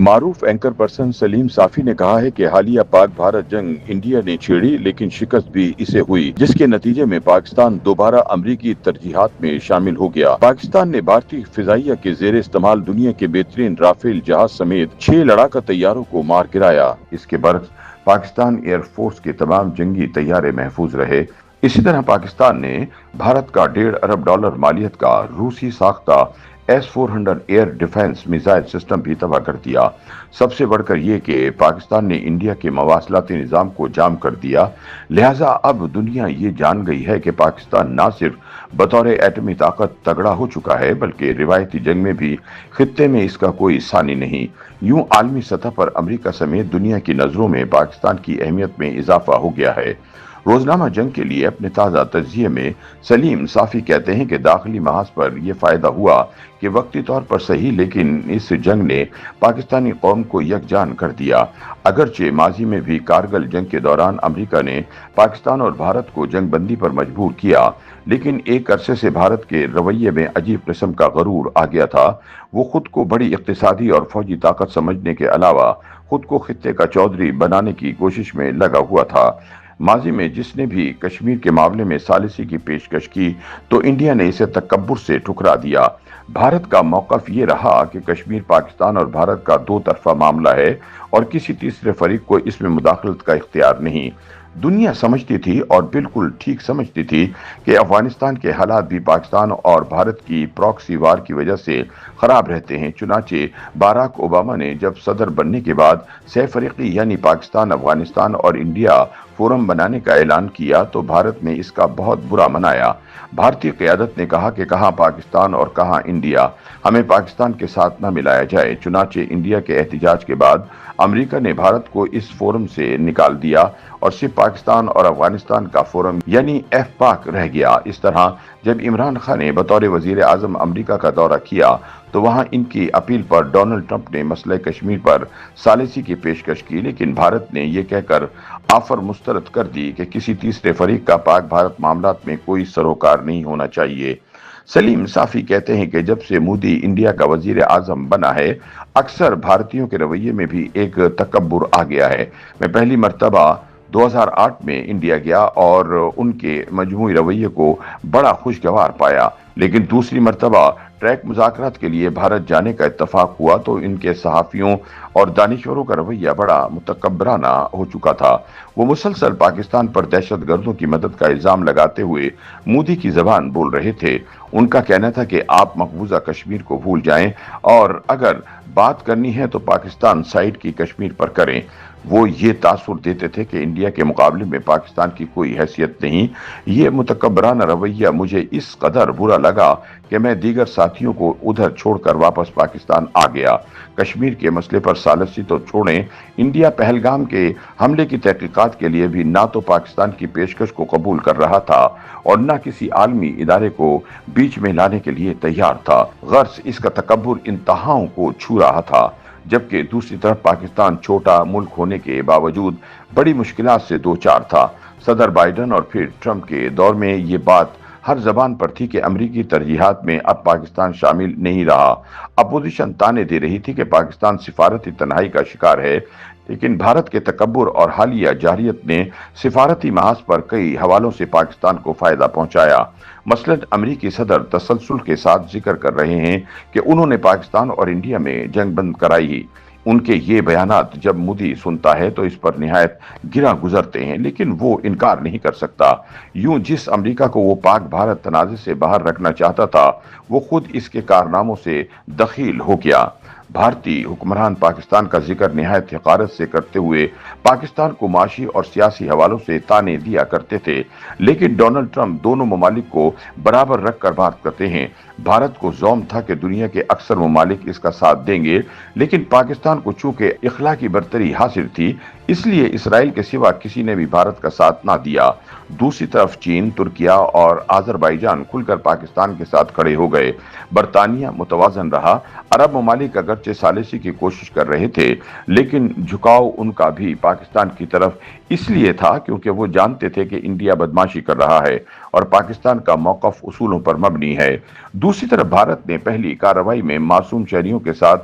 معروف anchor person سلیم صافی نے کہا ہے کہ حالیہ پاک بھارت جنگ انڈیا نے چھیڑی لیکن شکست بھی اسے ہوئی، جس کے نتیجے میں پاکستان دوبارہ امریکی ترجیحات میں شامل ہو گیا۔ پاکستان نے بھارتی فضائیہ کے زیر استعمال دنیا کے بہترین رافیل جہاز سمیت 6 لڑاکا طیاروں کو مار گرایا۔ اس کے برعکس پاکستان ایئر فورس کے تمام جنگی طیارے محفوظ رہے۔ اسی طرح پاکستان نے بھارت کا $1.5 ارب مالیت کا روسی ساختہ S-400 air defence missile system بھی تباہ کر دیا۔ سب سے بڑھ کر یہ کہ پاکستان نے انڈیا کے مواصلاتی نظام کو جام کر دیا، لہٰذا اب دنیا یہ جان گئی ہے کہ پاکستان نہ صرف بطور ایٹمی طاقت تگڑا ہو چکا ہے بلکہ روایتی جنگ میں بھی خطے میں اس کا کوئی ثانی نہیں۔ یوں عالمی سطح پر امریکہ سمیت دنیا کی نظروں میں پاکستان کی اہمیت میں اضافہ ہو گیا ہے۔ روزنامہ جنگ کے لیے اپنے تازہ تجزیے میں سلیم صافی کہتے ہیں کہ داخلی محاذ پر یہ فائدہ ہوا کہ وقتی طور پر صحیح لیکن اس جنگ نے پاکستانی قوم کو یکجان کر دیا۔ اگرچہ ماضی میں بھی کارگل جنگ کے دوران امریکہ نے پاکستان اور بھارت کو جنگ بندی پر مجبور کیا، لیکن ایک عرصے سے بھارت کے رویے میں عجیب قسم کا غرور آ گیا تھا۔ وہ خود کو بڑی اقتصادی اور فوجی طاقت سمجھنے کے علاوہ خود کو خطے کا چودھری بنانے کی کوشش میں لگا ہوا تھا۔ ماضی میں جس نے بھی کشمیر کے معاملے میں ثالثی کی پیشکش کی تو انڈیا نے اسے تکبر سے ٹھکرا دیا۔ بھارت کا موقف یہ رہا کہ کشمیر پاکستان اور بھارت کا دو طرفہ معاملہ ہے اور کسی تیسرے فریق کو اس میں مداخلت کا اختیار نہیں۔ دنیا سمجھتی تھی اور بالکل ٹھیک سمجھتی تھی کہ افغانستان کے حالات بھی پاکستان اور بھارت کی پراکسی وار کی وجہ سے خراب رہتے ہیں۔ چنانچہ باراک اوباما نے جب صدر بننے کے بعد سہ فریقی یعنی پاکستان، افغانستان اور انڈیا فورم بنانے کا اعلان کیا تو بھارت نے اس کا بہت برا منایا۔ بھارتی قیادت نے کہا کہ کہاں پاکستان اور کہاں انڈیا، ہمیں پاکستان کے ساتھ نہ ملایا جائے۔ چنانچہ انڈیا کے احتجاج کے بعد امریکہ نے بھارت کو اس فورم سے نکال دیا اور صرف پاکستان اور افغانستان کا فورم یعنی ایف پاک رہ گیا۔ اس طرح جب عمران خان نے بطور وزیر اعظم امریکہ کا دورہ کیا تو وہاں ان کی اپیل پر ڈونلڈ ٹرمپ نے مسئلہ کشمیر پر ثالثی کی پیشکش کی، لیکن بھارت نے یہ کہہ کر آفر مسترد کر دی کہ کسی تیسرے فریق کا پاک بھارت معاملات میں کوئی سروکار نہیں ہونا چاہیے۔ سلیم صافی کہتے ہیں کہ جب سے مودی انڈیا کا وزیر اعظم بنا ہے، اکثر بھارتیوں کے رویے میں بھی ایک تکبر آ گیا ہے۔ میں پہلی مرتبہ 2008 میں انڈیا گیا اور ان کے مجموعی رویے کو بڑا خوشگوار پایا، لیکن دوسری مرتبہ ٹریک مذاکرات کے لیے بھارت جانے کا اتفاق ہوا تو ان کے صحافیوں اور دانشوروں کا رویہ بڑا متکبرانہ ہو چکا تھا۔ وہ مسلسل پاکستان پر دہشت گردوں کی مدد کا الزام لگاتے ہوئے مودی کی زبان بول رہے تھے۔ ان کا کہنا تھا کہ آپ مقبوضہ کشمیر کو بھول جائیں اور اگر بات کرنی ہے تو پاکستان سائیڈ کی کشمیر پر کریں۔ وہ یہ تاثر دیتے تھے کہ انڈیا کے مقابلے میں پاکستان کی کوئی حیثیت نہیں۔ یہ متکبرانہ رویہ مجھے اس قدر برا لگا کہ میں دیگر ساتھیوں کو ادھر چھوڑ کر واپس پاکستان آ گیا۔ کشمیر کے مسئلے پر ثالثی تو چھوڑیں، انڈیا پہلگام کے حملے کی تحقیقات کے لیے بھی نہ تو پاکستان کی پیشکش کو قبول کر رہا تھا اور نہ کسی عالمی ادارے کو بیچ میں لانے کے لیے تیار تھا۔ غرض اس کا تکبر انتہاؤں کو چھو رہا تھا، جبکہ دوسری طرف پاکستان چھوٹا ملک ہونے کے باوجود بڑی مشکلات سے دوچار تھا۔ صدر بائیڈن اور پھر ٹرمپ کے دور میں یہ بات ہر زبان پر تھی کہ امریکی ترجیحات میں اب پاکستان شامل نہیں رہا۔ اپوزیشن تانے دے رہی تھی کہ پاکستان سفارتی تنہائی کا شکار ہے، لیکن بھارت کے تکبر اور حالیہ جارحیت نے سفارتی محاذ پر کئی حوالوں سے پاکستان کو فائدہ پہنچایا۔ مثلاً امریکی صدر تسلسل کے ساتھ ذکر کر رہے ہیں کہ انہوں نے پاکستان اور انڈیا میں جنگ بند کرائی۔ ان کے یہ بیانات جب مودی سنتا ہے تو اس پر نہایت گرا گزرتے ہیں، لیکن وہ انکار نہیں کر سکتا۔ یوں جس امریکہ کو وہ پاک بھارت تنازع سے باہر رکھنا چاہتا تھا، وہ خود اس کے کارناموں سے دخیل ہو گیا۔ بھارتی حکمران پاکستان کا ذکر نہایت حقارت سے کرتے ہوئے پاکستان کو معاشی اور سیاسی حوالوں سے تانے دیا کرتے تھے، لیکن ڈونلڈ ٹرمپ دونوں ممالک کو برابر رکھ کر بات کرتے ہیں۔ بھارت کو زوم تھا کہ دنیا کے اکثر ممالک اس کا ساتھ دیں گے، لیکن پاکستان کو چونکہ اخلاقی برتری حاصل تھی، اس لیے اسرائیل کے سوا کسی نے بھی بھارت کا ساتھ نہ دیا۔ دوسری طرف چین، ترکیہ اور آذربائیجان کھل کر پاکستان کے ساتھ کھڑے ہو گئے۔ برطانیہ متوازن رہا۔ عرب ممالک اگرچہ ثالثی کی کوشش کر رہے تھے، لیکن جھکاؤ ان کا بھی پاکستان کی طرف اس لیے تھا کیونکہ وہ جانتے تھے کہ انڈیا بدماشی کر رہا ہے اور پاکستان کا موقف اصولوں پر مبنی ہے۔ دوسری طرف بھارت نے پہلی کارروائی میں معصوم شہریوں کے ساتھ